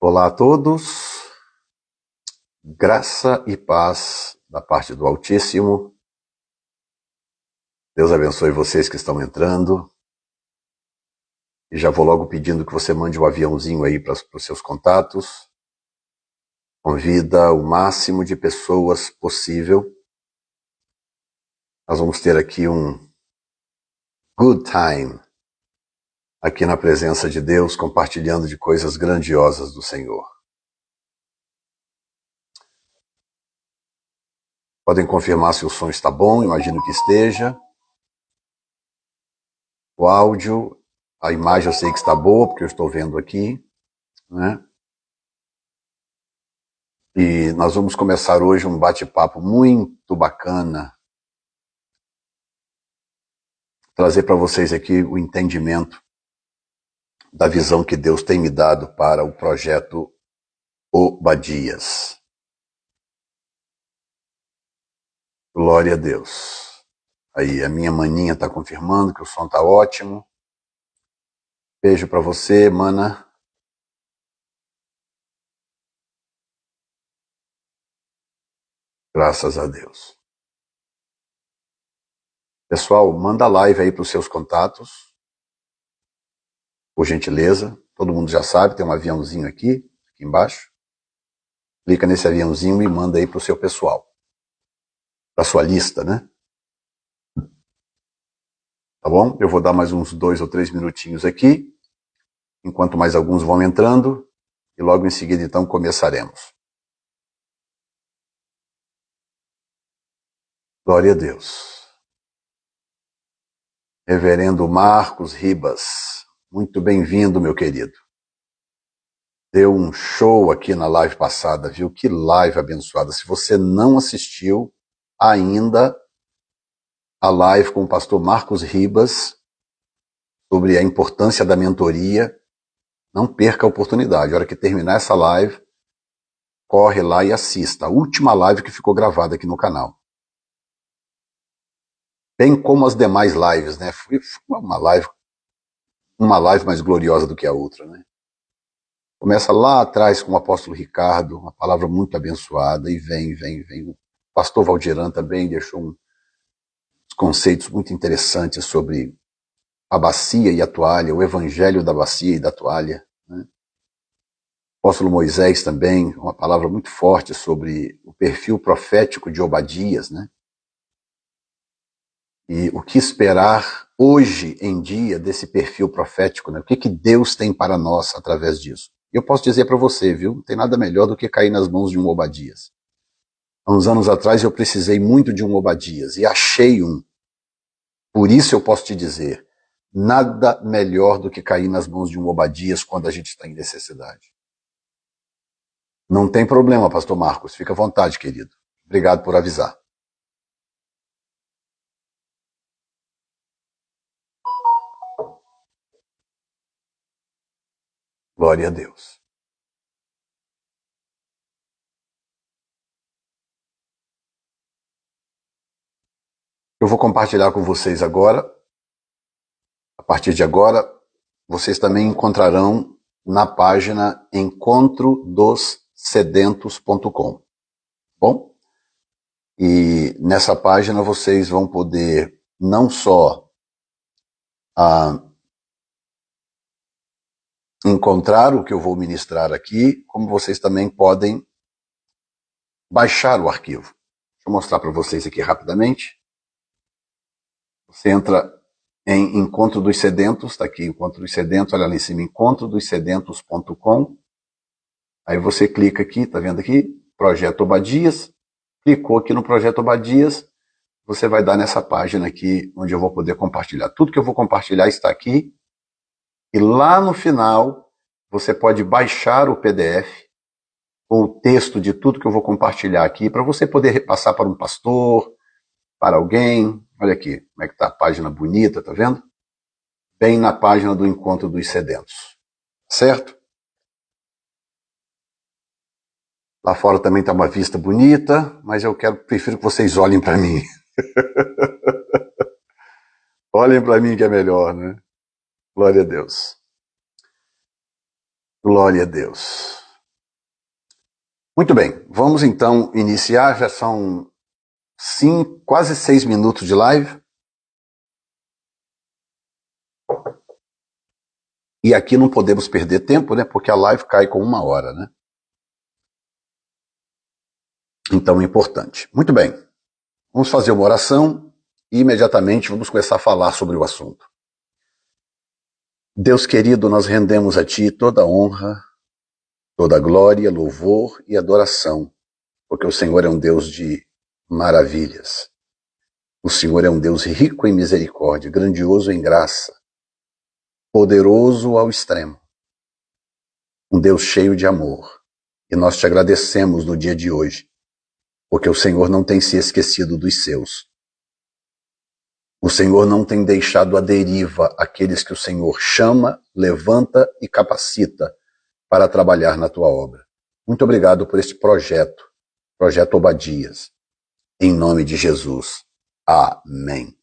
Olá a todos, graça e paz da parte do Altíssimo. Deus abençoe vocês que estão entrando. E já vou logo pedindo que você mande um aviãozinho aí para os seus contatos. Convida o máximo de pessoas possível. Nós vamos ter aqui um good time aqui na presença de Deus, compartilhando de coisas grandiosas do Senhor. Podem confirmar se o som está bom, imagino que esteja. O áudio, a imagem eu sei que está boa, porque eu estou vendo aqui, né? E nós vamos começar hoje um bate-papo muito bacana. Trazer para vocês aqui o entendimento da visão que Deus tem me dado para o projeto Obadias. Glória a Deus. Aí, a minha maninha está confirmando que o som está ótimo. Beijo para você, mana. Graças a Deus. Pessoal, manda live aí para os seus contatos. Por gentileza. Todo mundo já sabe, tem um aviãozinho aqui embaixo. Clica nesse aviãozinho e manda aí para o seu pessoal. Para sua lista, né? Tá bom? Eu vou dar mais uns 2 ou 3 minutinhos aqui, enquanto mais alguns vão entrando, e logo em seguida, então, começaremos. Glória a Deus. Reverendo Marcos Ribas, muito bem-vindo, meu querido. Deu um show aqui na live passada, viu? Que live abençoada. Se você não assistiu ainda a live com o pastor Marcos Ribas sobre a importância da mentoria, não perca a oportunidade. A hora que terminar essa live, corre lá e assista. A última live que ficou gravada aqui no canal. Bem como as demais lives, né? Foi uma live mais gloriosa do que a outra, né? Começa lá atrás com o apóstolo Ricardo, uma palavra muito abençoada, e vem. O pastor Valdiran também deixou uns conceitos muito interessantes sobre a bacia e a toalha, o evangelho da bacia e da toalha, né? O apóstolo Moisés também, uma palavra muito forte sobre o perfil profético de Obadias, né? E o que esperar hoje em dia desse perfil profético, né? O que Deus tem para nós através disso? Eu posso dizer para você, viu? Não tem nada melhor do que cair nas mãos de um Obadias. Há uns anos atrás eu precisei muito de um Obadias e achei um. Por isso eu posso te dizer, nada melhor do que cair nas mãos de um Obadias quando a gente está em necessidade. Não tem problema, pastor Marcos. Fica à vontade, querido. Obrigado por avisar. Glória a Deus. Eu vou compartilhar com vocês agora. A partir de agora, vocês também encontrarão na página encontrodossedentos.com. Bom? E nessa página vocês vão poder não só encontrar o que eu vou ministrar aqui, como vocês também podem baixar o arquivo. Deixa eu mostrar para vocês aqui rapidamente. Você entra em Encontro dos Sedentos, está aqui Encontro dos Sedentos, olha lá em cima, encontrodossedentos.com. Aí você clica aqui, tá vendo aqui? Projeto Obadias. Clicou aqui no Projeto Obadias, você vai dar nessa página aqui, onde eu vou poder compartilhar. Tudo que eu vou compartilhar está aqui. E lá no final, você pode baixar o PDF com o texto de tudo que eu vou compartilhar aqui, para você poder repassar para um pastor, para alguém. Olha aqui, como é que está a página bonita, tá vendo? Bem na página do Encontro dos Sedentos. Certo? Lá fora também está uma vista bonita, mas eu prefiro que vocês olhem para mim. Olhem para mim que é melhor, né? Glória a Deus. Glória a Deus. Muito bem, vamos então iniciar, já são quase 6 minutos de live. E aqui não podemos perder tempo, né? Porque a live cai com 1 hora, né? Então é importante. Muito bem, vamos fazer uma oração e imediatamente vamos começar a falar sobre o assunto. Deus querido, nós rendemos a Ti toda a honra, toda a glória, louvor e adoração, porque o Senhor é um Deus de maravilhas. O Senhor é um Deus rico em misericórdia, grandioso em graça, poderoso ao extremo, um Deus cheio de amor. E nós te agradecemos no dia de hoje, porque o Senhor não tem se esquecido dos seus. O Senhor não tem deixado à deriva aqueles que o Senhor chama, levanta e capacita para trabalhar na tua obra. Muito obrigado por este projeto Obadias. Em nome de Jesus. Amém.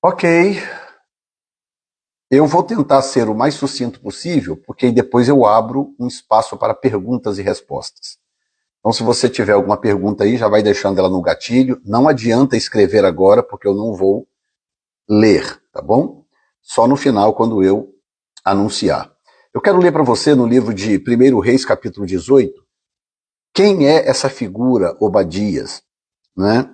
Ok. Eu vou tentar ser o mais sucinto possível, porque depois eu abro um espaço para perguntas e respostas. Então, se você tiver alguma pergunta aí, já vai deixando ela no gatilho. Não adianta escrever agora, porque eu não vou ler, tá bom? Só no final, quando eu anunciar. Eu quero ler para você no livro de 1 Reis, capítulo 18, quem é essa figura Obadias, né?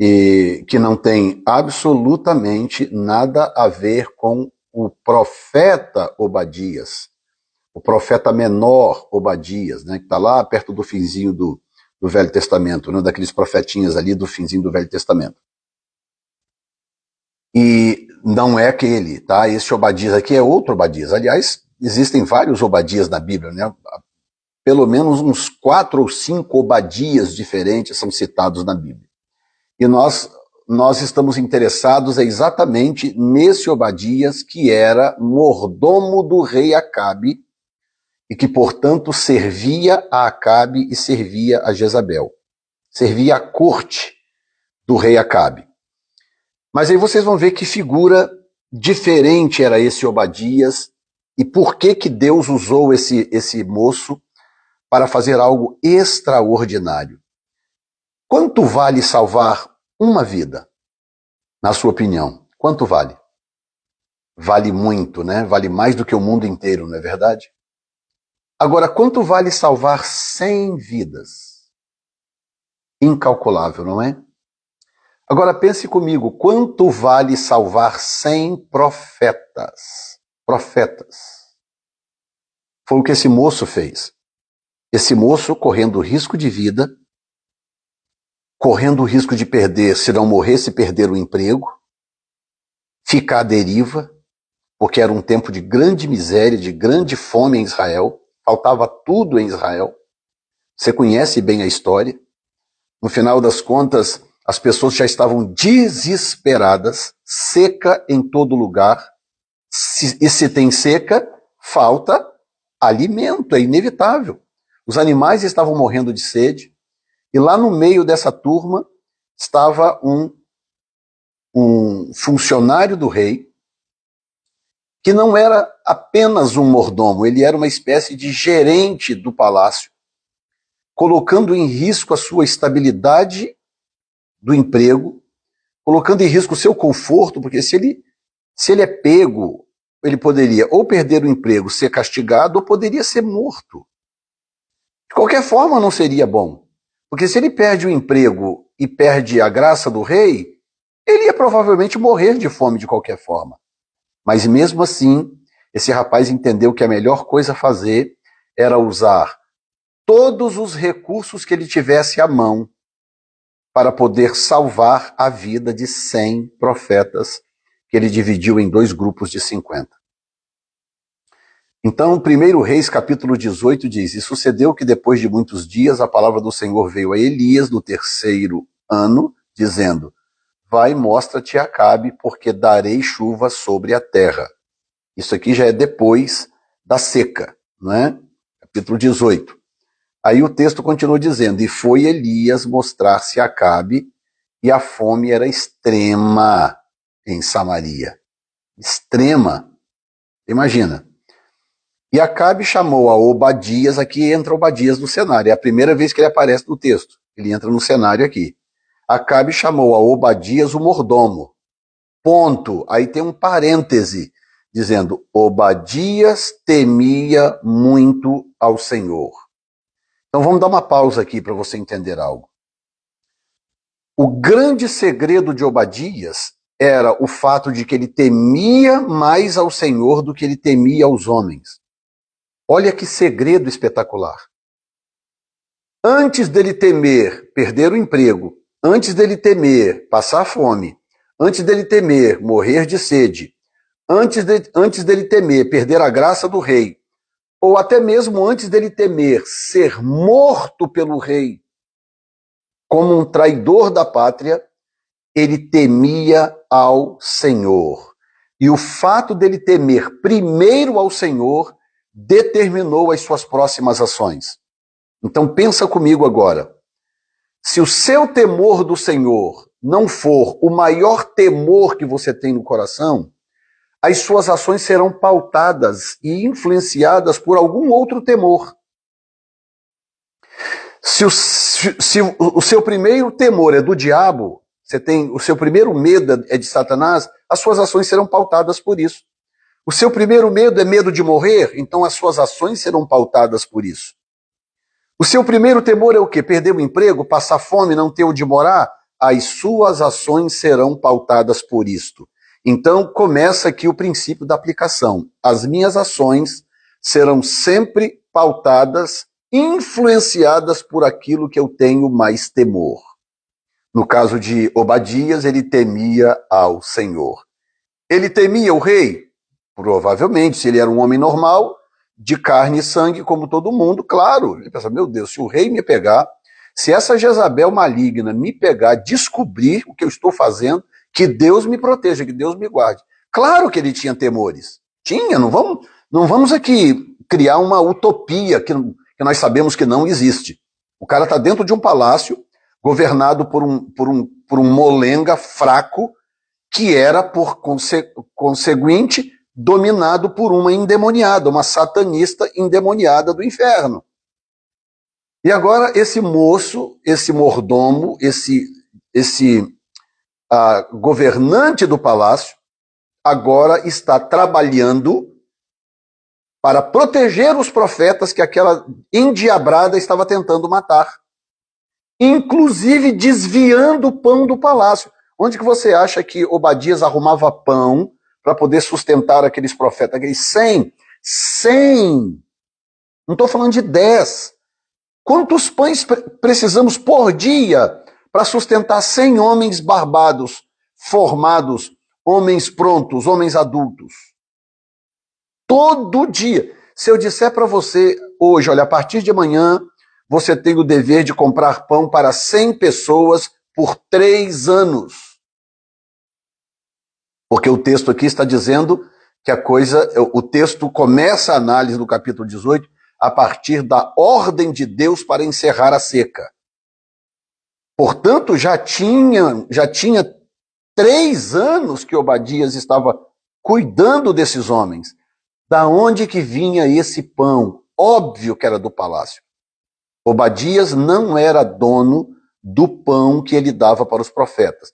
E que não tem absolutamente nada a ver com o profeta Obadias, o profeta menor Obadias, né, que está lá perto do finzinho do Velho Testamento, né, daqueles profetinhas ali do finzinho do Velho Testamento. E não é aquele, tá? Esse Obadias aqui é outro Obadias. Aliás, existem vários Obadias na Bíblia, né? Pelo menos uns 4 ou 5 Obadias diferentes são citados na Bíblia. E nós estamos interessados exatamente nesse Obadias que era mordomo do rei Acabe, e que, portanto, servia a Acabe e servia a Jezabel. Servia a corte do rei Acabe. Mas aí vocês vão ver que figura diferente era esse Obadias e por que Deus usou esse moço para fazer algo extraordinário. Quanto vale salvar uma vida, na sua opinião? Quanto vale? Vale muito, né? Vale mais do que o mundo inteiro, não é verdade? Agora, quanto vale salvar 100 vidas? Incalculável, não é? Agora pense comigo, quanto vale salvar 100 profetas? Profetas. Foi o que esse moço fez. Esse moço, correndo risco de vida, correndo o risco de perder, se não morresse, perder o emprego, ficar à deriva, porque era um tempo de grande miséria, de grande fome em Israel, faltava tudo em Israel. Você conhece bem a história. No final das contas, as pessoas já estavam desesperadas, seca em todo lugar. E se tem seca, falta alimento, é inevitável. Os animais estavam morrendo de sede, e lá no meio dessa turma estava um funcionário do rei, que não era apenas um mordomo, ele era uma espécie de gerente do palácio, colocando em risco a sua estabilidade do emprego, colocando em risco o seu conforto, porque se ele é pego, ele poderia ou perder o emprego, ser castigado, ou poderia ser morto. De qualquer forma, não seria bom, porque se ele perde o emprego e perde a graça do rei, ele ia provavelmente morrer de fome de qualquer forma. Mas mesmo assim, esse rapaz entendeu que a melhor coisa a fazer era usar todos os recursos que ele tivesse à mão para poder salvar a vida de 100 profetas, que ele dividiu em 2 grupos de 50. Então, 1 Reis, capítulo 18, diz: E sucedeu que depois de muitos dias a palavra do Senhor veio a Elias no 3º ano, dizendo: Vai, mostra-te a Acabe, porque darei chuva sobre a terra. Isso aqui já é depois da seca, não é? Capítulo 18. Aí o texto continua dizendo: E foi Elias mostrar-se a Acabe, e a fome era extrema em Samaria. Extrema. Imagina. E Acabe chamou a Obadias, aqui entra Obadias no cenário, é a primeira vez que ele aparece no texto, ele entra no cenário aqui. Acabe chamou a Obadias o mordomo, ponto, aí tem um parêntese, dizendo, Obadias temia muito ao Senhor. Então vamos dar uma pausa aqui para você entender algo. O grande segredo de Obadias era o fato de que ele temia mais ao Senhor do que ele temia aos homens. Olha que segredo espetacular. Antes dele temer perder o emprego, antes dele temer passar fome, antes dele temer morrer de sede, antes dele temer perder a graça do rei, ou até mesmo antes dele temer ser morto pelo rei como um traidor da pátria, ele temia ao Senhor. E o fato dele temer primeiro ao Senhor determinou as suas próximas ações. Então pensa comigo agora. Se o seu temor do Senhor não for o maior temor que você tem no coração, as suas ações serão pautadas e influenciadas por algum outro temor. Se o seu primeiro temor é do diabo, o seu primeiro medo é de Satanás, as suas ações serão pautadas por isso. O seu primeiro medo é medo de morrer, então as suas ações serão pautadas por isso. O seu primeiro temor é o quê? Perder o emprego, passar fome, não ter onde morar? As suas ações serão pautadas por isto. Então começa aqui o princípio da aplicação. As minhas ações serão sempre pautadas, influenciadas por aquilo que eu tenho mais temor. No caso de Obadias, ele temia ao Senhor. Ele temia o rei? Provavelmente, se ele era um homem normal, de carne e sangue como todo mundo, claro. Ele pensa, meu Deus, se o rei me pegar, se essa Jezabel maligna me pegar, descobrir o que eu estou fazendo, que Deus me proteja, que Deus me guarde. Claro que ele tinha temores. Tinha, não vamos aqui criar uma utopia que nós sabemos que não existe. O cara está dentro de um palácio, governado por um molenga fraco, que era, por conseguinte, dominado por uma endemoniada, uma satanista endemoniada do inferno. E agora esse moço, esse mordomo, esse governante do palácio, agora está trabalhando para proteger os profetas que aquela endiabrada estava tentando matar. Inclusive desviando o pão do palácio. Onde que você acha que Obadias arrumava pão para poder sustentar aqueles profetas? Aqueles 100. Não estou falando de 10. Quantos pães precisamos por dia para sustentar 100 homens barbados, formados, homens prontos, homens adultos? Todo dia. Se eu disser para você hoje, olha, a partir de amanhã, você tem o dever de comprar pão para 100 pessoas por 3 anos. Porque o texto aqui está dizendo que o texto começa a análise do capítulo 18 a partir da ordem de Deus para encerrar a seca. Portanto, já tinha 3 anos que Obadias estava cuidando desses homens. Da onde que vinha esse pão? Óbvio que era do palácio. Obadias não era dono do pão que ele dava para os profetas.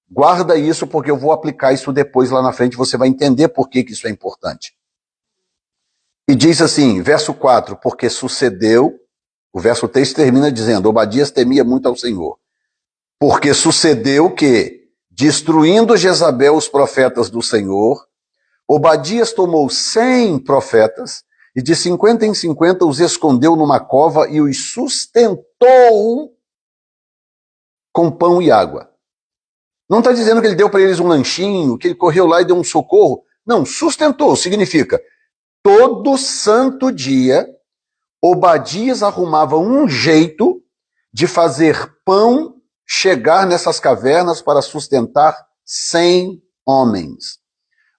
Guarda isso porque eu vou aplicar isso depois lá na frente, você vai entender por que isso é importante. E diz assim, verso 4, porque sucedeu, o verso 3 termina dizendo, Obadias temia muito ao Senhor. Porque sucedeu que, destruindo Jezabel os profetas do Senhor, Obadias tomou 100 profetas e de 50 em 50 os escondeu numa cova e os sustentou com pão e água. Não está dizendo que ele deu para eles um lanchinho, que ele correu lá e deu um socorro. Não, sustentou, significa, todo santo dia, Obadias arrumava um jeito de fazer pão chegar nessas cavernas para sustentar 100 homens.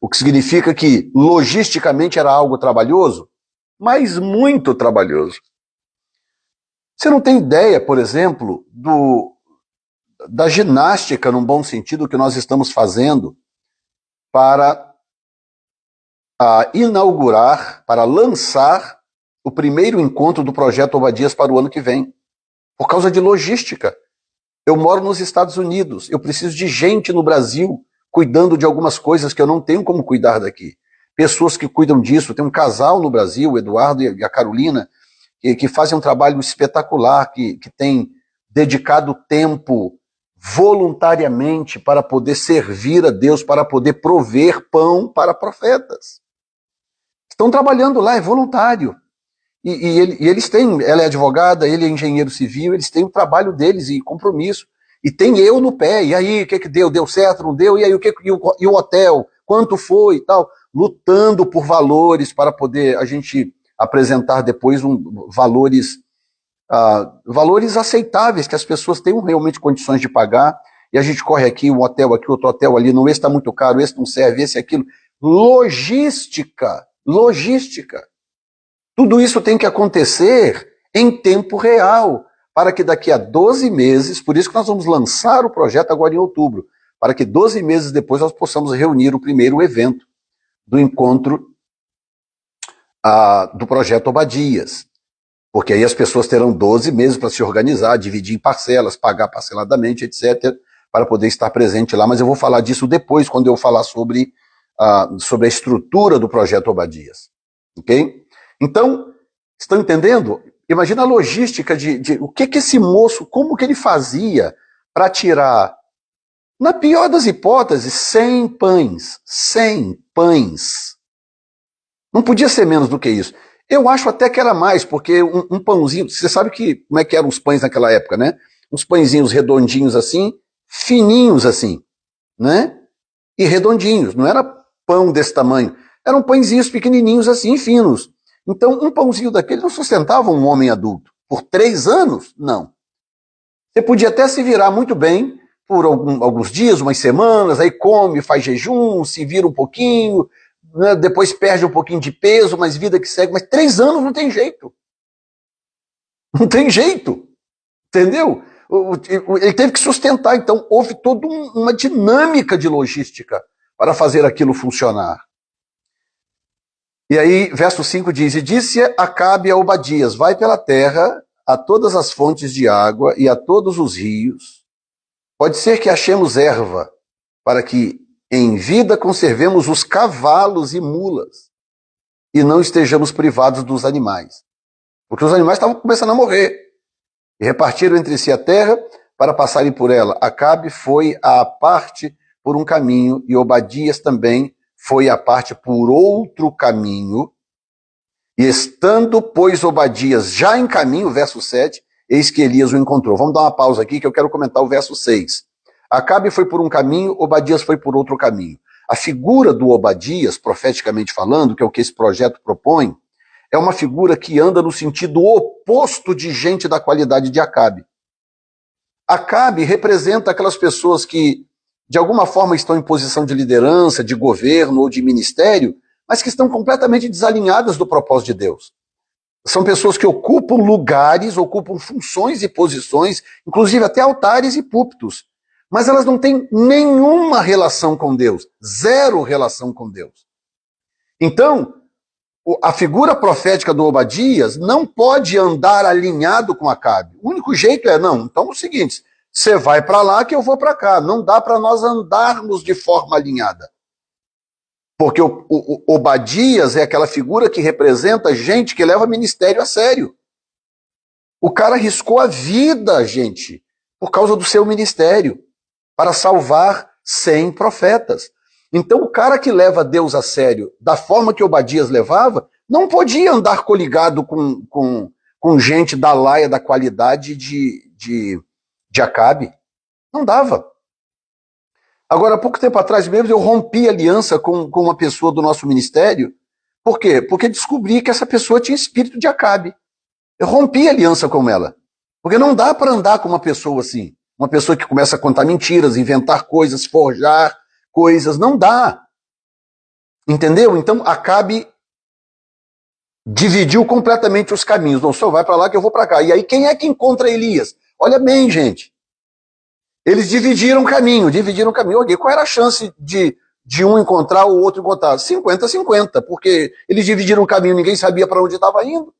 O que significa que, logisticamente, era algo trabalhoso, mas muito trabalhoso. Você não tem ideia, por exemplo, da ginástica, num bom sentido, que nós estamos fazendo para a inaugurar, para lançar o primeiro encontro do Projeto Obadias para o ano que vem, por causa de logística. Eu moro nos Estados Unidos, eu preciso de gente no Brasil cuidando de algumas coisas que eu não tenho como cuidar daqui. Pessoas que cuidam disso, tem um casal no Brasil, o Eduardo e a Carolina, que fazem um trabalho espetacular, que tem dedicado tempo voluntariamente para poder servir a Deus, para poder prover pão para profetas. Estão trabalhando lá, é voluntário. E eles têm, ela é advogada, ele é engenheiro civil, eles têm o trabalho deles e compromisso. E tem eu no pé, e aí, o que deu? Deu certo, não deu? E aí, e o hotel? Quanto foi e tal? Lutando por valores para poder a gente apresentar depois valores aceitáveis, que as pessoas tenham realmente condições de pagar. E a gente corre aqui, um hotel aqui, outro hotel ali, não, esse está muito caro, esse não serve, esse aquilo. Logística. Tudo isso tem que acontecer em tempo real, para que daqui a 12 meses, por isso que nós vamos lançar o projeto agora em outubro, para que 12 meses depois nós possamos reunir o primeiro evento do encontro do projeto Obadias. Porque aí as pessoas terão 12 meses para se organizar, dividir em parcelas, pagar parceladamente, etc., para poder estar presente lá. Mas eu vou falar disso depois, quando eu falar sobre a estrutura do projeto Obadias. Ok? Então, estão entendendo? Imagina a logística de o que esse moço, como que ele fazia para tirar, na pior das hipóteses, 100 pães. 100 pães. Não podia ser menos do que isso. Eu acho até que era mais, porque um pãozinho, você sabe como é que eram os pães naquela época, né? Uns pãezinhos redondinhos assim, fininhos assim, né? E redondinhos, não era pão desse tamanho. Eram pãezinhos pequenininhos assim, finos. Então, um pãozinho daquele não sustentava um homem adulto. Por 3 anos? Não. Você podia até se virar muito bem por alguns dias, umas semanas, aí come, faz jejum, se vira um pouquinho, né, depois perde um pouquinho de peso, mas vida que segue. Mas 3 anos não tem jeito. Não tem jeito. Entendeu? Ele teve que sustentar. Então, houve toda uma dinâmica de logística para fazer aquilo funcionar. E aí, verso 5 diz, e disse Acabe a Obadias, vai pela terra a todas as fontes de água e a todos os rios. Pode ser que achemos erva, para que em vida conservemos os cavalos e mulas, e não estejamos privados dos animais. Porque os animais estavam começando a morrer. E repartiram entre si a terra para passarem por ela. Acabe foi à parte por um caminho, e Obadias também foi à parte por outro caminho, e estando, pois, Obadias já em caminho, verso 7, eis que Elias o encontrou. Vamos dar uma pausa aqui que eu quero comentar o verso 6. Acabe foi por um caminho, Obadias foi por outro caminho. A figura do Obadias, profeticamente falando, que é o que esse projeto propõe, é uma figura que anda no sentido oposto de gente da qualidade de Acabe. Acabe representa aquelas pessoas que de alguma forma estão em posição de liderança, de governo ou de ministério, mas que estão completamente desalinhadas do propósito de Deus. São pessoas que ocupam lugares, ocupam funções e posições, inclusive até altares e púlpitos, mas elas não têm nenhuma relação com Deus, zero relação com Deus. Então, a figura profética do Obadias não pode andar alinhado com Acabe. O único jeito então é o seguinte, você vai para lá que eu vou para cá. Não dá para nós andarmos de forma alinhada. Porque o Obadias é aquela figura que representa gente que leva ministério a sério. O cara arriscou a vida, gente, por causa do seu ministério, para salvar 100 profetas. Então o cara que leva Deus a sério, da forma que Obadias levava, não podia andar coligado com gente da laia da qualidade de Acabe. Não dava. Agora, há pouco tempo atrás mesmo, eu rompi aliança com uma pessoa do nosso ministério. Por quê? Porque descobri que essa pessoa tinha espírito de Acabe. Eu rompi aliança com ela. Porque não dá para andar com uma pessoa assim. Uma pessoa que começa a contar mentiras, inventar coisas, forjar coisas. Não dá. Entendeu? Então, Acabe dividiu completamente os caminhos. Não, só vai para lá que eu vou para cá. E aí, quem é que encontra Elias? Olha bem, gente. Eles dividiram o caminho. Ok, qual era a chance de de um encontrar o outro encontrar? 50-50, porque eles dividiram o caminho, ninguém sabia para onde estava indo.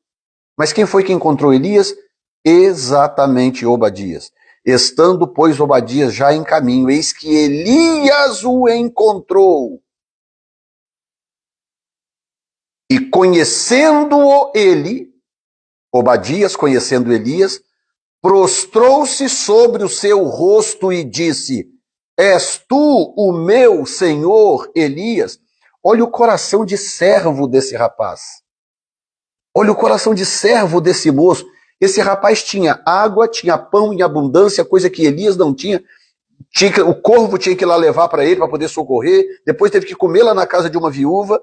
Mas quem foi que encontrou Elias? Exatamente Obadias. Estando, pois, Obadias já em caminho, eis que Elias o encontrou. E conhecendo-o ele, Obadias, conhecendo Elias, prostrou-se sobre o seu rosto e disse: És tu o meu senhor Elias? Olha o coração de servo desse rapaz. Olha o coração de servo desse moço. Esse rapaz tinha água, tinha pão em abundância, coisa que Elias não tinha. O corvo tinha que ir lá levar para ele para poder socorrer. Depois teve que comer lá na casa de uma viúva.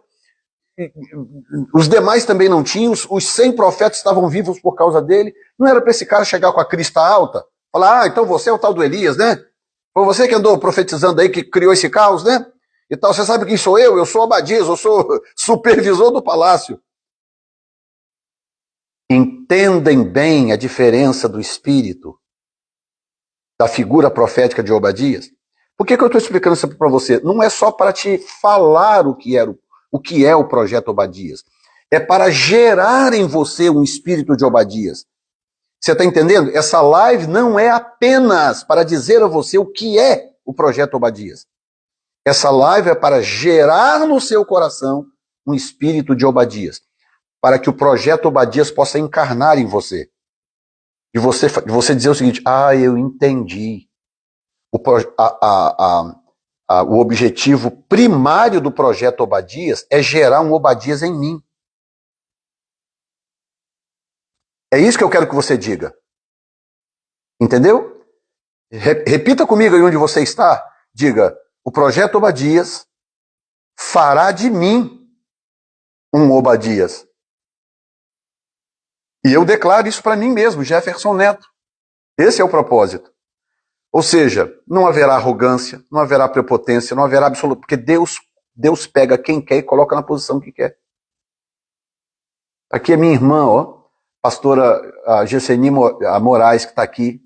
Os demais também não tinham. Os 100 profetas estavam vivos por causa dele. Não era para esse cara chegar com a crista alta, falar: então você é o tal do Elias, né? Foi você que andou profetizando aí, que criou esse caos, né? E tal, você sabe quem sou eu? Eu sou Obadias, eu sou supervisor do palácio. Entendem bem a diferença do espírito, da figura profética de Obadias? Por que eu estou explicando isso para você? Não é só para te falar o que é o projeto Obadias. É para gerar em você um espírito de Obadias. Você está entendendo? Essa live não é apenas para dizer a você o que é o projeto Obadias. Essa live é para gerar no seu coração um espírito de Obadias, para que o projeto Obadias possa encarnar em você. De você dizer o seguinte: eu entendi. O objetivo primário do projeto Obadias é gerar um Obadias em mim. É isso que eu quero que você diga. Entendeu? Repita comigo aí onde você está. Diga: o projeto Obadias fará de mim um Obadias. E eu declaro isso para mim mesmo, Jefferson Neto. Esse é o propósito. Ou seja, não haverá arrogância, não haverá prepotência, não haverá absoluto, porque Deus pega quem quer e coloca na posição que quer. Aqui é minha irmã, pastora Gesseni Moraes, que está aqui,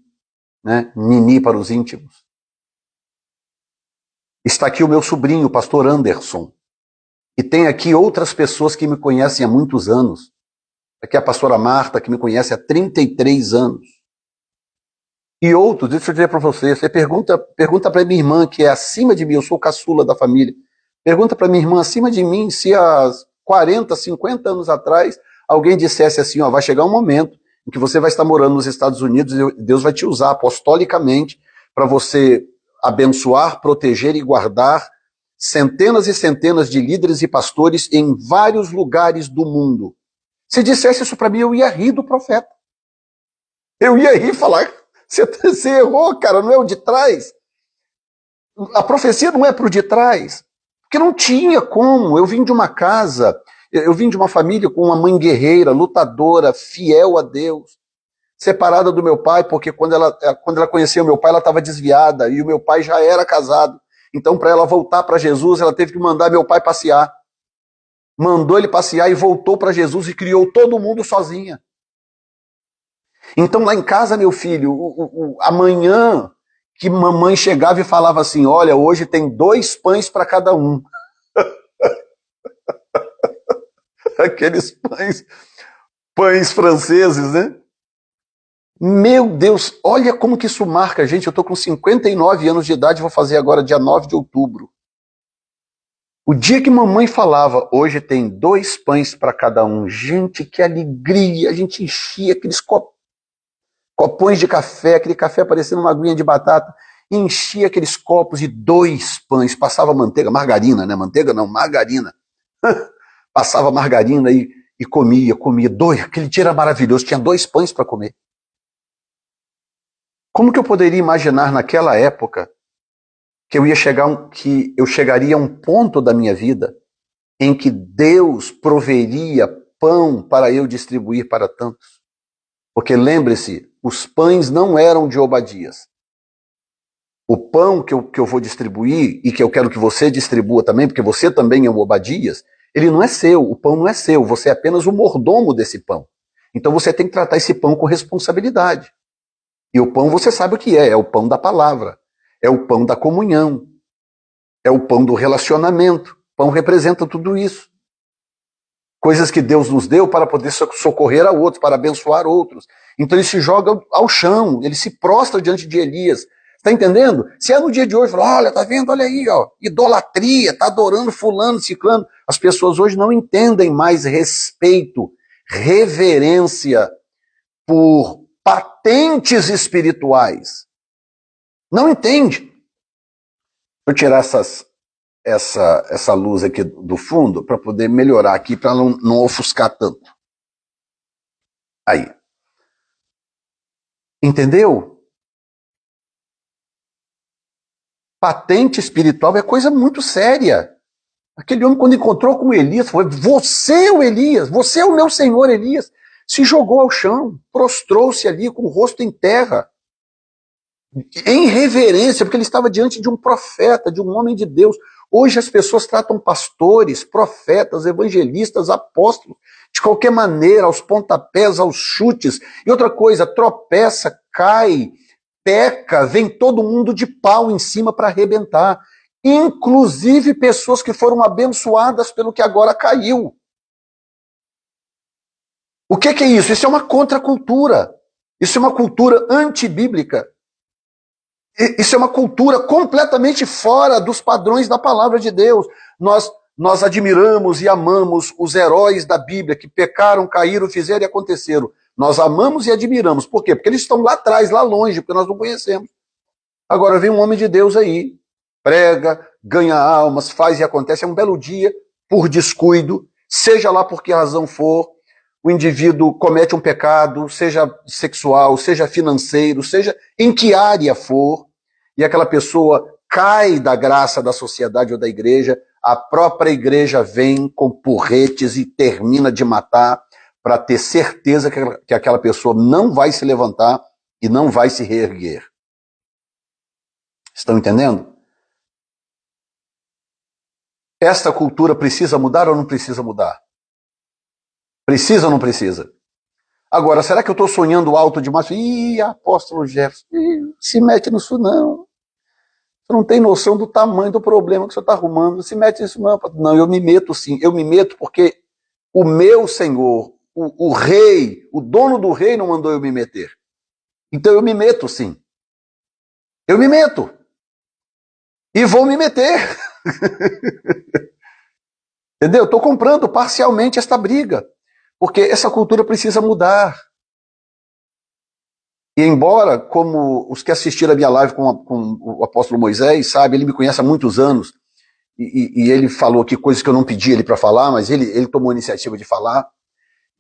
né? Nini para os íntimos. Está aqui o meu sobrinho, o pastor Anderson. E tem aqui outras pessoas que me conhecem há muitos anos. Aqui a pastora Marta, que me conhece há 33 anos. E outros, deixa eu dizer para você pergunta para minha irmã, que é acima de mim, eu sou o caçula da família. Pergunta para minha irmã, acima de mim, se há 40, 50 anos atrás, alguém dissesse assim: vai chegar um momento em que você vai estar morando nos Estados Unidos e Deus vai te usar apostolicamente para você abençoar, proteger e guardar centenas e centenas de líderes e pastores em vários lugares do mundo. Se dissesse isso para mim, eu ia rir do profeta. Eu ia rir e falar: você errou, cara, não é o de trás. A profecia não é para o de trás. Porque não tinha como. Eu vim de uma casa, eu vim de uma família com uma mãe guerreira, lutadora, fiel a Deus, separada do meu pai, porque quando ela conheceu meu pai, ela estava desviada, e o meu pai já era casado. Então, para ela voltar para Jesus, ela teve que mandar meu pai passear. Mandou ele passear e voltou para Jesus e criou todo mundo sozinha. Então, lá em casa, meu filho, amanhã que mamãe chegava e falava assim: olha, hoje tem 2 pães para cada um. Aqueles pães franceses, né? Meu Deus, olha como que isso marca a gente. Eu estou com 59 anos de idade, vou fazer agora dia 9 de outubro. O dia que mamãe falava: hoje tem 2 pães para cada um. Gente, que alegria! A gente enchia aqueles copões de café, aquele café parecendo uma aguinha de batata, enchia aqueles copos de 2 pães, passava manteiga, margarina, né? Manteiga não, margarina. Passava margarina e comia. Aquele dia era maravilhoso, tinha 2 pães para comer. Como que eu poderia imaginar naquela época que eu chegaria a um ponto da minha vida em que Deus proveria pão para eu distribuir para tantos? Porque lembre-se, os pães não eram de Obadias. O pão que eu vou distribuir e que eu quero que você distribua também, porque você também é um Obadias, ele não é seu, o pão não é seu, você é apenas o mordomo desse pão. Então você tem que tratar esse pão com responsabilidade. E o pão você sabe o que é o pão da palavra, é o pão da comunhão. É o pão do relacionamento. Pão representa tudo isso. Coisas que Deus nos deu para poder socorrer a outros, para abençoar outros. Então ele se joga ao chão, ele se prostra diante de Elias. Está entendendo? Se é no dia de hoje, fala, olha, tá vendo? Olha aí, ó, idolatria, tá adorando fulano, ciclano. As pessoas hoje não entendem mais respeito, reverência por patentes espirituais. Não entende. Vou tirar essa luz aqui do fundo para poder melhorar aqui, para não ofuscar tanto. Aí. Entendeu? Patente espiritual é coisa muito séria. Aquele homem, quando encontrou com Elias, falou: você é o Elias, você é o meu senhor Elias. Se jogou ao chão, prostrou-se ali com o rosto em terra, em reverência, porque ele estava diante de um profeta, de um homem de Deus. Hoje as pessoas tratam pastores, profetas, evangelistas, apóstolos, de qualquer maneira, aos pontapés, aos chutes. E outra coisa, tropeça, cai, peca, vem todo mundo de pau em cima para arrebentar. Inclusive pessoas que foram abençoadas pelo que agora caiu. O que é isso? Isso é uma contracultura. Isso é uma cultura antibíblica. Isso é uma cultura completamente fora dos padrões da palavra de Deus. Nós admiramos e amamos os heróis da Bíblia que pecaram, caíram, fizeram e aconteceram. Nós amamos e admiramos. Por quê? Porque eles estão lá atrás, lá longe, porque nós não conhecemos. Agora vem um homem de Deus aí, prega, ganha almas, faz e acontece. É um belo dia, por descuido, seja lá por que razão for, o indivíduo comete um pecado, seja sexual, seja financeiro, seja em que área for, e aquela pessoa cai da graça da sociedade ou da igreja, a própria igreja vem com porretes e termina de matar para ter certeza que aquela pessoa não vai se levantar e não vai se reerguer. Estão entendendo? Esta cultura precisa mudar ou não precisa mudar? Precisa ou não precisa? Agora, será que eu estou sonhando alto demais? Ih, apóstolo Jefferson, se mete nisso não. Você não tem noção do tamanho do problema que você está arrumando. Não se mete nisso não. Não, eu me meto sim. Eu me meto porque o meu Senhor, o rei, o dono do rei não mandou eu me meter. Então eu me meto sim. Eu me meto. E vou me meter. Entendeu? Estou comprando parcialmente esta briga. Porque essa cultura precisa mudar. E embora, como os que assistiram a minha live com o apóstolo Moisés, sabe, ele me conhece há muitos anos, e ele falou que coisas que eu não pedi ele para falar, mas ele tomou a iniciativa de falar.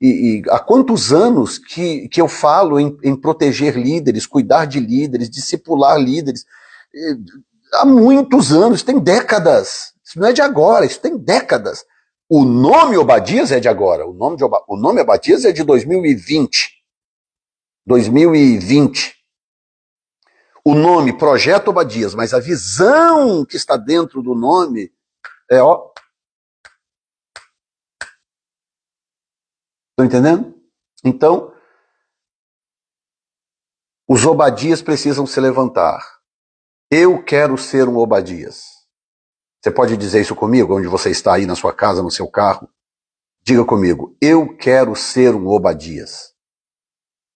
E há quantos anos que eu falo em proteger líderes, cuidar de líderes, discipular líderes? Há muitos anos, tem décadas. Isso não é de agora, isso tem décadas. O nome Obadias é de agora. O nome Obadias é de 2020. 2020. O nome Projeto Obadias, mas a visão que está dentro do nome é, ó. Estão entendendo? Então, os Obadias precisam se levantar. Eu quero ser um Obadias. Você pode dizer isso comigo, onde você está aí na sua casa, no seu carro? Diga comigo, eu quero ser um Obadias.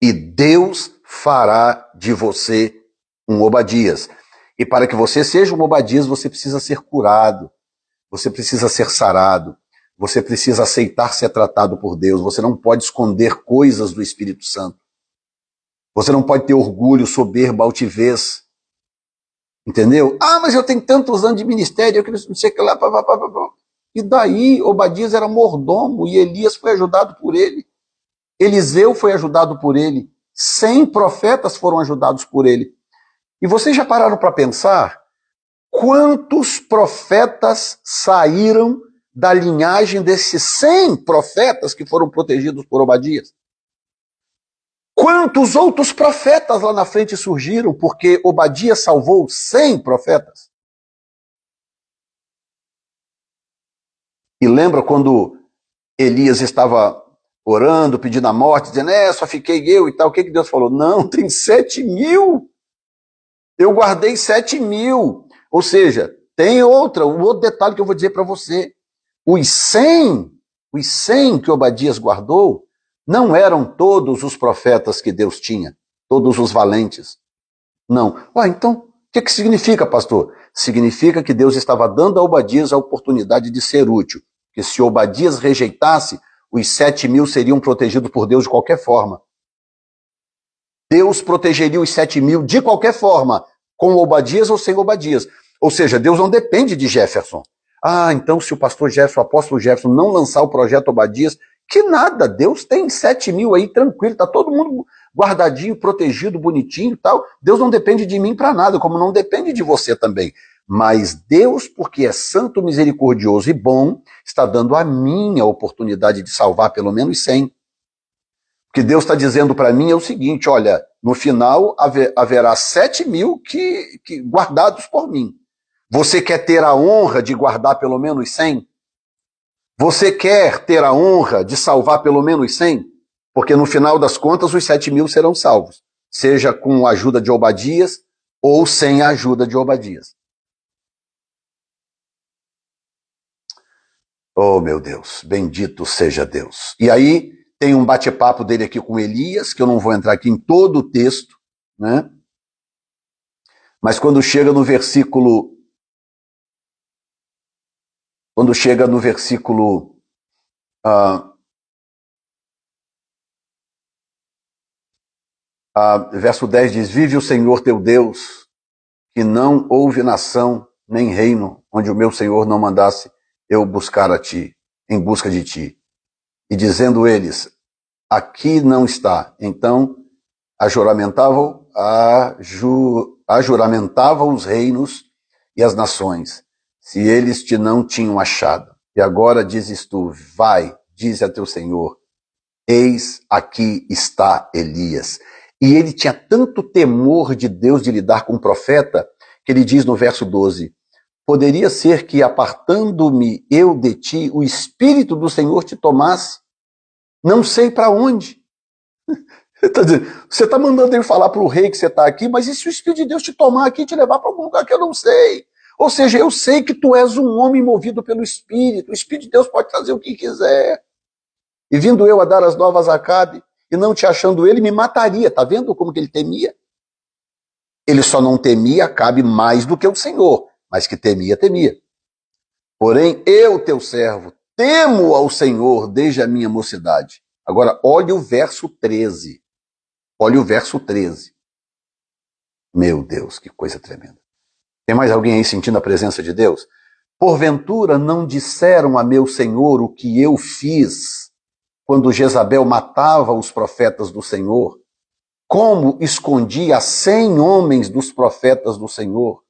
E Deus fará de você um Obadias. E para que você seja um Obadias, você precisa ser curado. Você precisa ser sarado. Você precisa aceitar ser tratado por Deus. Você não pode esconder coisas do Espírito Santo. Você não pode ter orgulho, soberba, altivez. Entendeu? Ah, mas eu tenho tantos anos de ministério, eu não sei o que lá. E daí, Obadias era mordomo e Elias foi ajudado por ele. Eliseu foi ajudado por ele. 100 profetas foram ajudados por ele. E vocês já pararam para pensar quantos profetas saíram da linhagem desses 100 profetas que foram protegidos por Obadias? Quantos outros profetas lá na frente surgiram porque Obadias salvou 100 profetas? E lembra quando Elias estava orando, pedindo a morte, dizendo, só fiquei eu e tal. O que Deus falou? Não, tem 7.000. Eu guardei 7.000. Ou seja, tem o outro detalhe que eu vou dizer para você. Os 100 que Obadias guardou, não eram todos os profetas que Deus tinha, todos os valentes. Não. Então, o que significa, pastor? Significa que Deus estava dando a Obadias a oportunidade de ser útil. Que se Obadias rejeitasse, os 7.000 seriam protegidos por Deus de qualquer forma. Deus protegeria os 7.000 de qualquer forma, com Obadias ou sem Obadias. Ou seja, Deus não depende de Jefferson. Então se o pastor Jefferson, o apóstolo Jefferson não lançar o projeto Obadias, que nada, Deus tem 7.000 aí, tranquilo, tá todo mundo guardadinho, protegido, bonitinho e tal. Deus não depende de mim para nada, como não depende de você também. Mas Deus, porque é santo, misericordioso e bom, está dando a mim a oportunidade de salvar pelo menos 100. O que Deus está dizendo para mim é o seguinte, olha, no final haverá 7.000 que guardados por mim. Você quer ter a honra de guardar pelo menos 100? Você quer ter a honra de salvar pelo menos 100? Porque no final das contas os 7.000 serão salvos, seja com a ajuda de Obadias ou sem a ajuda de Obadias. Oh, meu Deus, bendito seja Deus. E aí tem um bate-papo dele aqui com Elias, que eu não vou entrar aqui em todo o texto, né? Mas quando chega no versículo verso 10 diz, vive o Senhor teu Deus, que não houve nação nem reino onde o meu Senhor não mandasse eu buscar a ti, em busca de ti. E dizendo eles, aqui não está. Então ajuramentavam os reinos e as nações, se eles te não tinham achado. E agora dizes tu, vai, diz a teu Senhor, eis aqui está Elias. E ele tinha tanto temor de Deus de lidar com o profeta, que ele diz no verso 12, poderia ser que apartando-me eu de ti, o Espírito do Senhor te tomasse, não sei para onde. Você está mandando ele falar para o rei que você está aqui, mas e se o Espírito de Deus te tomar aqui e te levar para algum lugar que eu não sei? Ou seja, eu sei que tu és um homem movido pelo Espírito, o Espírito de Deus pode fazer o que quiser. E vindo eu a dar as novas a Acabe, e não te achando ele, me mataria. Está vendo como que ele temia? Ele só não temia Acabe mais do que o Senhor, mas que temia, temia. Porém, eu, teu servo, temo ao Senhor desde a minha mocidade. Agora, olhe o verso 13. Olha o verso 13. Meu Deus, que coisa tremenda. Tem mais alguém aí sentindo a presença de Deus? Porventura não disseram a meu Senhor o que eu fiz quando Jezabel matava os profetas do Senhor? Como escondia 100 homens dos profetas do Senhor,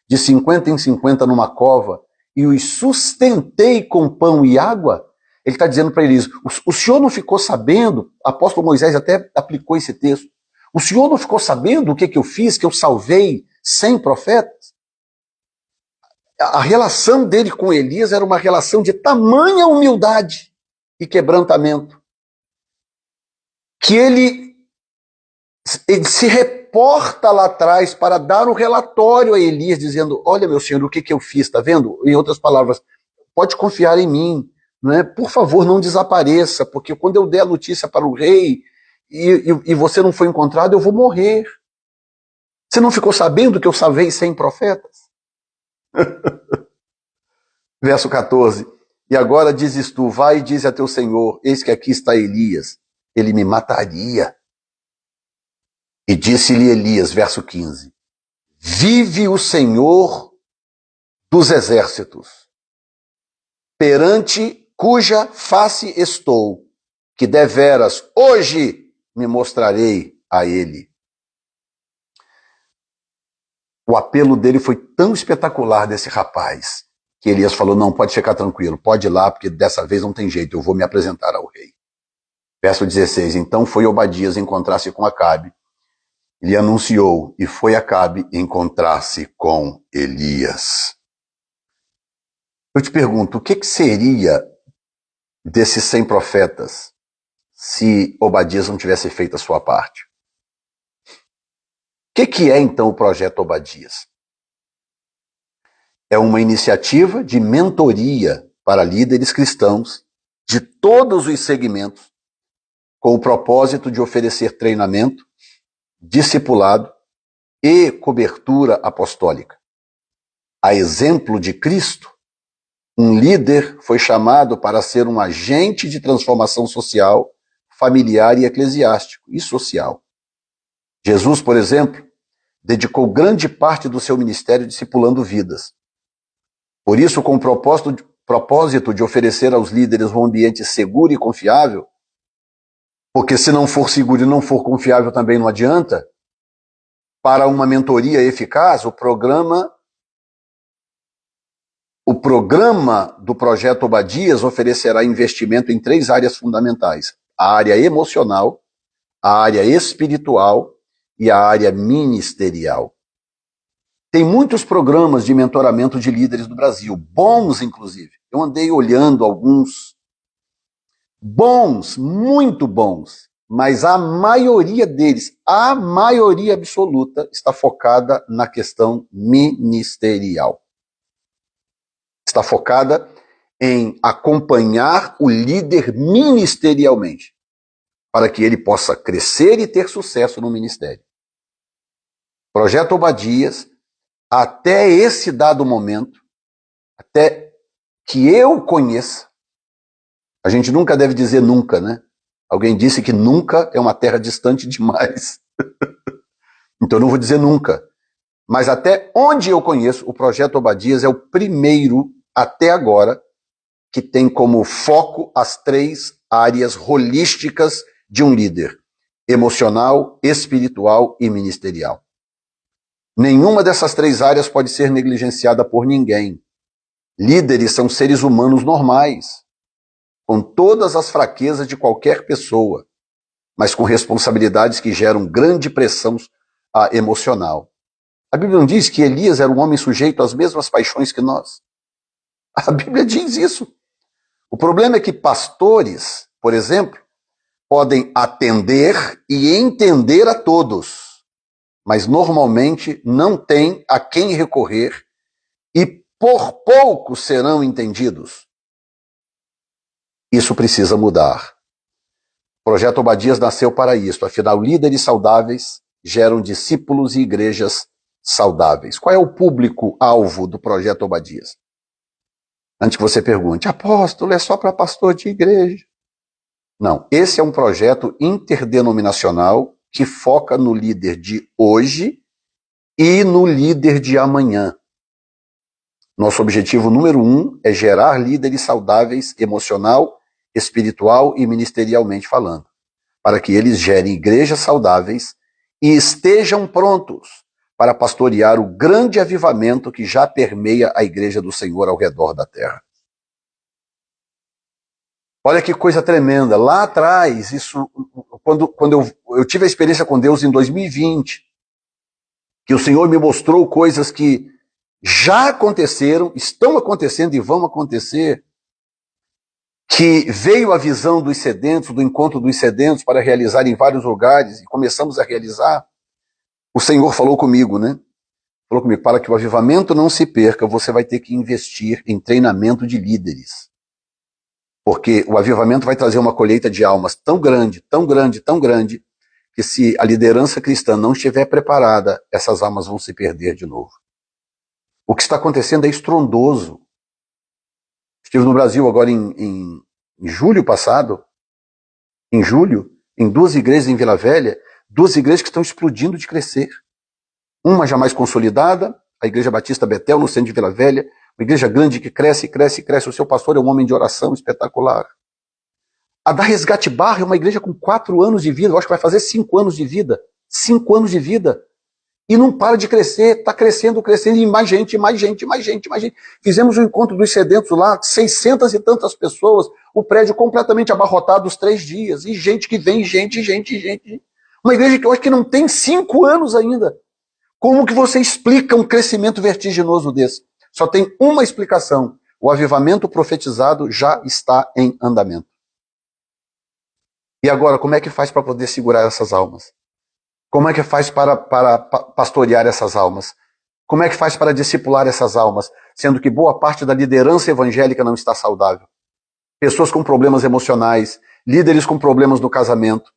de 50 em 50 numa cova, e os sustentei com pão e água? Ele está dizendo para eles, o senhor não ficou sabendo, o apóstolo Moisés até aplicou esse texto, o senhor não ficou sabendo o que eu fiz, que eu salvei 100 profetas? A relação dele com Elias era uma relação de tamanha humildade e quebrantamento, que ele se reporta lá atrás para dar o relatório a Elias, dizendo, olha meu senhor, o que eu fiz, está vendo? Em outras palavras, pode confiar em mim, né? Por favor, não desapareça, porque quando eu der a notícia para o rei e você não foi encontrado, eu vou morrer. Você não ficou sabendo que eu salvei 100 profetas? Verso 14. E agora dizes tu, vai e dize a teu Senhor, eis que aqui está Elias, ele me mataria. E disse-lhe Elias, verso 15, vive o Senhor dos exércitos, perante cuja face estou, que deveras hoje me mostrarei a ele. O apelo dele foi tão espetacular desse rapaz, que Elias falou, não, pode ficar tranquilo, pode ir lá, porque dessa vez não tem jeito, eu vou me apresentar ao rei. Verso 16, então foi Obadias encontrar-se com Acabe, lhe anunciou, e foi Acabe encontrar-se com Elias. Eu te pergunto, o que seria desses 100 profetas se Obadias não tivesse feito a sua parte? O que é então o projeto Obadias? É uma iniciativa de mentoria para líderes cristãos de todos os segmentos, com o propósito de oferecer treinamento, discipulado e cobertura apostólica. A exemplo de Cristo, um líder foi chamado para ser um agente de transformação social, familiar e eclesiástico e social. Jesus, por exemplo, dedicou grande parte do seu ministério discipulando vidas. Por isso, com o propósito de oferecer aos líderes um ambiente seguro e confiável, porque se não for seguro e não for confiável também não adianta, para uma mentoria eficaz, o programa do Projeto Obadias oferecerá investimento em 3 áreas fundamentais: a área emocional, a área espiritual e a área ministerial. Tem muitos programas de mentoramento de líderes do Brasil, bons inclusive. Eu andei olhando alguns bons, muito bons, mas a maioria deles, a maioria absoluta, está focada na questão ministerial. Está focada em acompanhar o líder ministerialmente, para que ele possa crescer e ter sucesso no ministério. Projeto Obadias, até esse dado momento, até que eu conheça, a gente nunca deve dizer nunca, né? Alguém disse que nunca é uma terra distante demais. Então eu não vou dizer nunca. Mas até onde eu conheço, o Projeto Obadias é o primeiro, até agora, que tem como foco as 3 áreas holísticas de um líder: emocional, espiritual e ministerial. Nenhuma dessas 3 áreas pode ser negligenciada por ninguém. Líderes são seres humanos normais, com todas as fraquezas de qualquer pessoa, mas com responsabilidades que geram grande pressão emocional. A Bíblia não diz que Elias era um homem sujeito às mesmas paixões que nós? A Bíblia diz isso. O problema é que pastores, por exemplo, podem atender e entender a todos, mas normalmente não têm a quem recorrer e por pouco serão entendidos. Isso precisa mudar. O Projeto Obadias nasceu para isso. Afinal, líderes saudáveis geram discípulos e igrejas saudáveis. Qual é o público-alvo do Projeto Obadias? Antes que você pergunte, apóstolo, é só para pastor de igreja? Não, esse é um projeto interdenominacional que foca no líder de hoje e no líder de amanhã. Nosso objetivo número 1 é gerar líderes saudáveis emocional, espiritual e ministerialmente falando, para que eles gerem igrejas saudáveis e estejam prontos para pastorear o grande avivamento que já permeia a igreja do Senhor ao redor da terra. Olha que coisa tremenda. Lá atrás, quando eu tive a experiência com Deus em 2020, que o Senhor me mostrou coisas que já aconteceram, estão acontecendo e vão acontecer, que veio a visão dos sedentos, do encontro dos sedentos para realizar em vários lugares, e começamos a realizar, o Senhor falou comigo, né? Falou comigo, para que o avivamento não se perca, você vai ter que investir em treinamento de líderes. Porque o avivamento vai trazer uma colheita de almas tão grande, tão grande, tão grande, que se a liderança cristã não estiver preparada, essas almas vão se perder de novo. O que está acontecendo é estrondoso. Estive no Brasil agora em julho passado, em 2 igrejas em Vila Velha, 2 igrejas que estão explodindo de crescer. Uma já mais consolidada, a Igreja Batista Betel, no centro de Vila Velha, uma igreja grande que cresce, cresce, cresce. O seu pastor é um homem de oração espetacular. A da Resgate Barra é uma igreja com 4 anos de vida, eu acho que vai fazer 5 anos de vida. 5 anos de vida. E não para de crescer, está crescendo, crescendo, e mais gente, mais gente, mais gente, mais gente. Fizemos um encontro dos sedentos lá, 600 e tantas pessoas, o prédio completamente abarrotado os 3 dias, e gente que vem, gente. Uma igreja que eu acho que não tem 5 anos ainda. Como que você explica um crescimento vertiginoso desse? Só tem uma explicação: o avivamento profetizado já está em andamento. E agora, como é que faz para poder segurar essas almas? Como é que faz para pastorear essas almas? Como é que faz para discipular essas almas, sendo que boa parte da liderança evangélica não está saudável? Pessoas com problemas emocionais, líderes com problemas no casamento,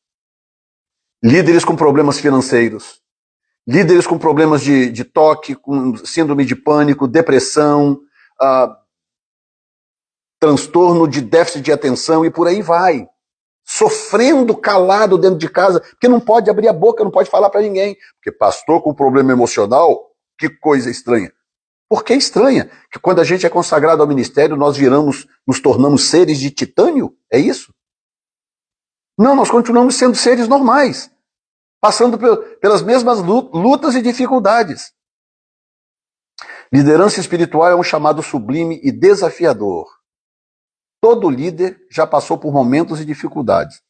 líderes com problemas financeiros, líderes com problemas de toque, com síndrome de pânico, depressão, transtorno de déficit de atenção e por aí vai. Sofrendo calado dentro de casa, porque não pode abrir a boca, não pode falar para ninguém. Porque pastor com problema emocional, que coisa estranha. Por que estranha? Que quando a gente é consagrado ao ministério, nós nos tornamos seres de titânio? É isso? Não, nós continuamos sendo seres normais, passando pelas mesmas lutas e dificuldades. Liderança espiritual é um chamado sublime e desafiador. Todo líder já passou por momentos e dificuldades.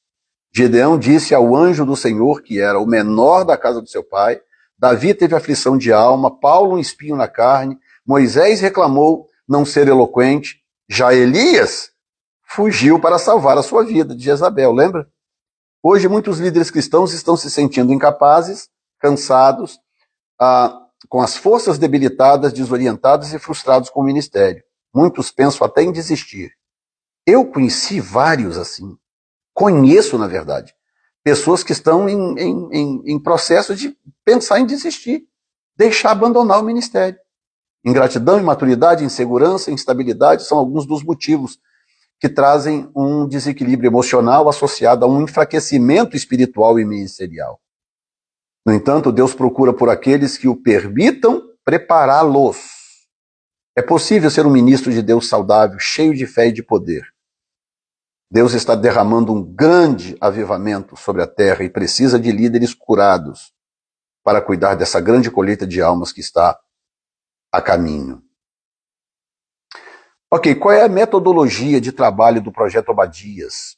Gedeão disse ao anjo do Senhor, que era o menor da casa do seu pai, Davi teve aflição de alma, Paulo um espinho na carne, Moisés reclamou não ser eloquente, já Elias fugiu para salvar a sua vida de Jezabel, lembra? Hoje muitos líderes cristãos estão se sentindo incapazes, cansados, com as forças debilitadas, desorientados e frustrados com o ministério. Muitos pensam até em desistir. Eu conheci vários assim. Conheço, na verdade, pessoas que estão em processo de pensar em desistir, deixar abandonar o ministério. Ingratidão, imaturidade, insegurança, instabilidade são alguns dos motivos que trazem um desequilíbrio emocional associado a um enfraquecimento espiritual e ministerial. No entanto, Deus procura por aqueles que o permitam prepará-los. É possível ser um ministro de Deus saudável, cheio de fé e de poder. Deus está derramando um grande avivamento sobre a terra e precisa de líderes curados para cuidar dessa grande colheita de almas que está a caminho. Ok, qual é a metodologia de trabalho do Projeto Obadias,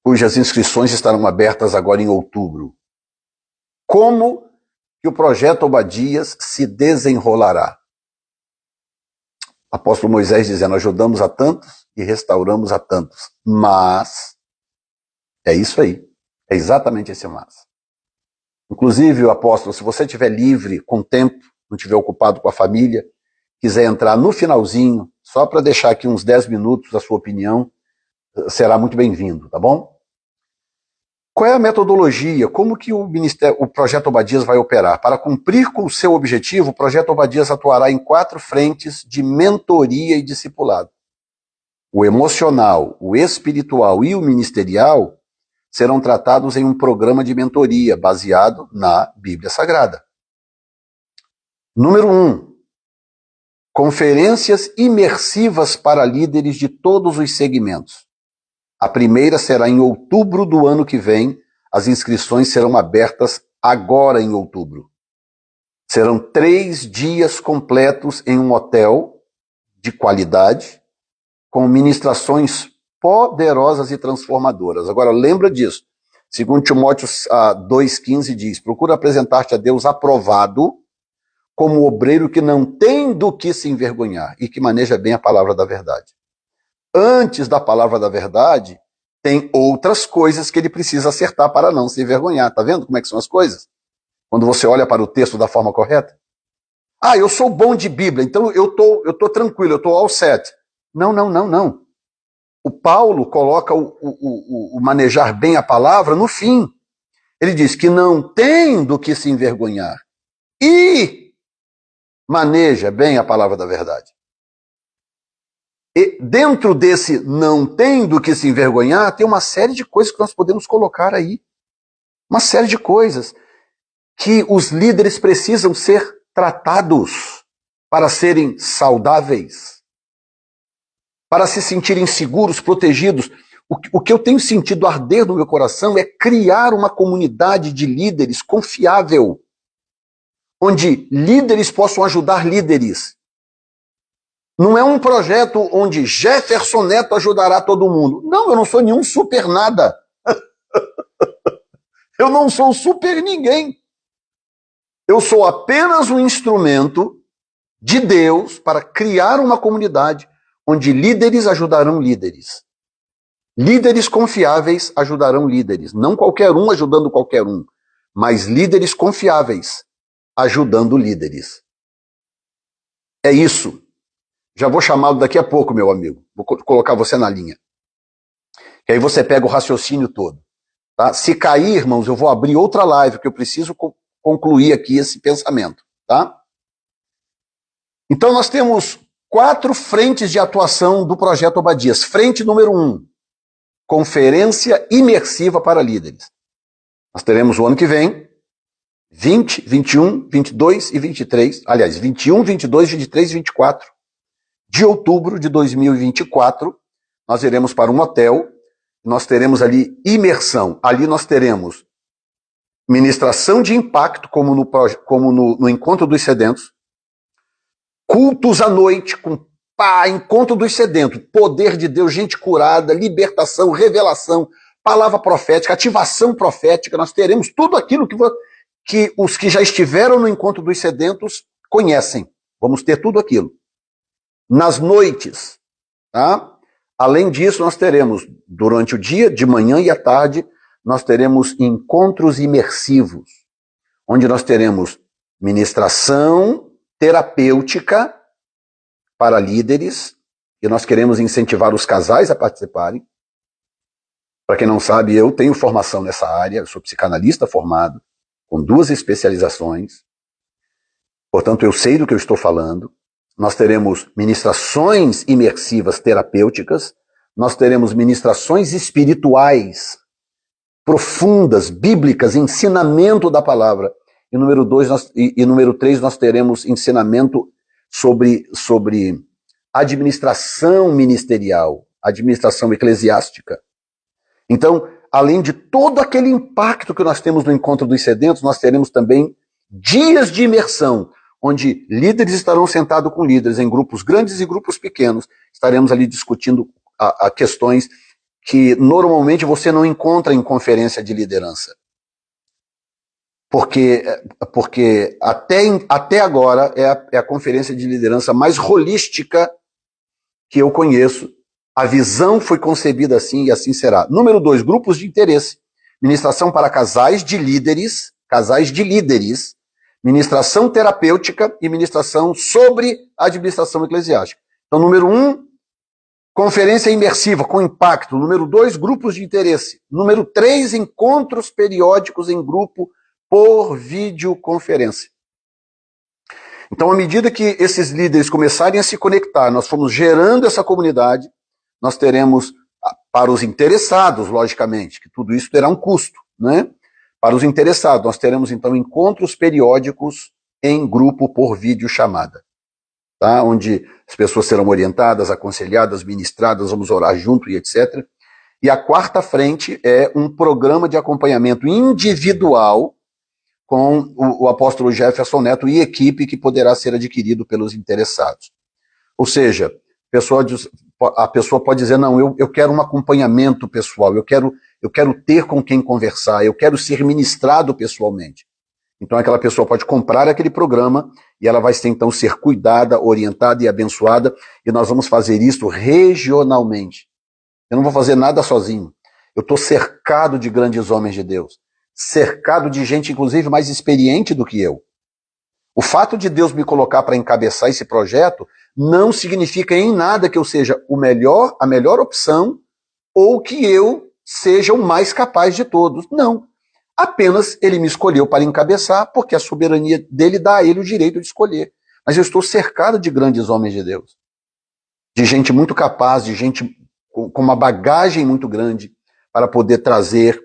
cujas inscrições estarão abertas agora em outubro? Como que o Projeto Obadias se desenrolará? Apóstolo Moisés dizendo, ajudamos a tantos e restauramos a tantos. Mas, é isso aí. É exatamente esse mas. Inclusive, o apóstolo, se você estiver livre, com tempo, não estiver ocupado com a família, quiser entrar no finalzinho, só para deixar aqui uns 10 minutos a sua opinião, será muito bem-vindo, tá bom? Qual é a metodologia? Como que o Projeto Obadias vai operar? Para cumprir com o seu objetivo, o Projeto Obadias atuará em 4 frentes de mentoria e discipulado. O emocional, o espiritual e o ministerial serão tratados em um programa de mentoria baseado na Bíblia Sagrada. Número 1. Conferências imersivas para líderes de todos os segmentos. A primeira será em outubro do ano que vem. As inscrições serão abertas agora em outubro. Serão 3 dias completos em um hotel de qualidade, com ministrações poderosas e transformadoras. Agora, lembra disso. Segundo Timóteo 2,15 diz, procura apresentar-te a Deus aprovado, como obreiro que não tem do que se envergonhar e que maneja bem a palavra da verdade. Antes da palavra da verdade, tem outras coisas que ele precisa acertar para não se envergonhar. Tá vendo como é que são as coisas? Quando você olha para o texto da forma correta. Eu sou bom de Bíblia, então eu tô tranquilo, eu tô all set. Não. O Paulo coloca o manejar bem a palavra no fim. Ele diz que não tem do que se envergonhar. E maneja bem a palavra da verdade. E dentro desse não tem do que se envergonhar, tem uma série de coisas que nós podemos colocar aí. Uma série de coisas que os líderes precisam ser tratados para serem saudáveis, para se sentirem seguros, protegidos. O que eu tenho sentido arder no meu coração é criar uma comunidade de líderes confiável, onde líderes possam ajudar líderes. Não é um projeto onde Jefferson Neto ajudará todo mundo. Não, eu não sou nenhum super nada. Eu não sou super ninguém. Eu sou apenas um instrumento de Deus para criar uma comunidade onde líderes ajudarão líderes. Líderes confiáveis ajudarão líderes. Não qualquer um ajudando qualquer um. mas líderes confiáveis, ajudando líderes. É isso. Já vou chamá-lo daqui a pouco, meu amigo. Vou colocar você na linha. Que aí você pega o raciocínio todo. Tá? Se cair, irmãos, eu vou abrir outra live, que eu preciso concluir aqui esse pensamento. Tá? Então nós temos 4 frentes de atuação do Projeto Obadias. Frente número 1, conferência imersiva para líderes. Nós teremos o ano que vem, 20, 21, 22 e 23, aliás, 21, 22, 23 e 24 de outubro de 2024, nós iremos para um hotel, nós teremos ali imersão, ali nós teremos ministração de impacto, como no Encontro dos Sedentos, cultos à noite, com Encontro dos Sedentos, poder de Deus, gente curada, libertação, revelação, palavra profética, ativação profética, nós teremos tudo aquilo que os que já estiveram no Encontro dos Sedentos conhecem. Vamos ter tudo aquilo. Nas noites, tá? Além disso, nós teremos, durante o dia, de manhã e à tarde, nós teremos encontros imersivos, onde nós teremos ministração terapêutica para líderes, e nós queremos incentivar os casais a participarem. Para quem não sabe, eu tenho formação nessa área, eu sou psicanalista formado, com 2 especializações, portanto eu sei do que eu estou falando. Nós teremos ministrações imersivas terapêuticas, nós teremos ministrações espirituais, profundas, bíblicas, ensinamento da palavra. E número 3, nós teremos ensinamento sobre administração ministerial, administração eclesiástica. Então, além de todo aquele impacto que nós temos no Encontro dos Sedentos, nós teremos também dias de imersão, onde líderes estarão sentados com líderes em grupos grandes e grupos pequenos. Estaremos ali discutindo questões que normalmente você não encontra em conferência de liderança. Porque até agora é a conferência de liderança mais holística que eu conheço. A visão foi concebida assim e assim será. Número 2, grupos de interesse. Ministração para casais de líderes, ministração terapêutica e ministração sobre administração eclesiástica. Então, número 1, conferência imersiva com impacto. Número 2, grupos de interesse. Número 3, encontros periódicos em grupo por videoconferência. Então, à medida que esses líderes começarem a se conectar, nós fomos gerando essa comunidade, nós teremos, para os interessados, logicamente, que tudo isso terá um custo, né? Para os interessados, nós teremos, então, encontros periódicos em grupo por videochamada, tá? Onde as pessoas serão orientadas, aconselhadas, ministradas, vamos orar junto e etc. E a 4ª frente é um programa de acompanhamento individual com o apóstolo Jefferson Neto e equipe que poderá ser adquirido pelos interessados. Ou seja, a pessoa pode dizer, não, eu quero um acompanhamento pessoal, eu quero ter com quem conversar, eu quero ser ministrado pessoalmente. Então aquela pessoa pode comprar aquele programa e ela vai então ser cuidada, orientada e abençoada, e nós vamos fazer isso regionalmente. Eu não vou fazer nada sozinho. Eu estou cercado de grandes homens de Deus, cercado de gente, inclusive, mais experiente do que eu. O fato de Deus me colocar para encabeçar esse projeto não significa em nada que eu seja a melhor opção ou que eu seja o mais capaz de todos. Não. Apenas ele me escolheu para encabeçar porque a soberania dele dá a ele o direito de escolher. Mas eu estou cercado de grandes homens de Deus, de gente muito capaz, de gente com uma bagagem muito grande para poder trazer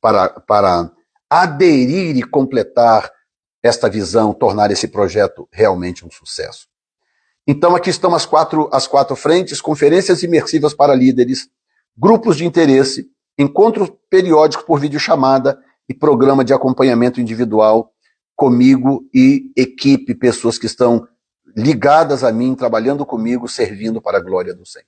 para aderir e completar esta visão, tornar esse projeto realmente um sucesso. Então aqui estão as quatro frentes: conferências imersivas para líderes, grupos de interesse, encontros periódicos por videochamada e programa de acompanhamento individual comigo e equipe, pessoas que estão ligadas a mim, trabalhando comigo, servindo para a glória do Senhor.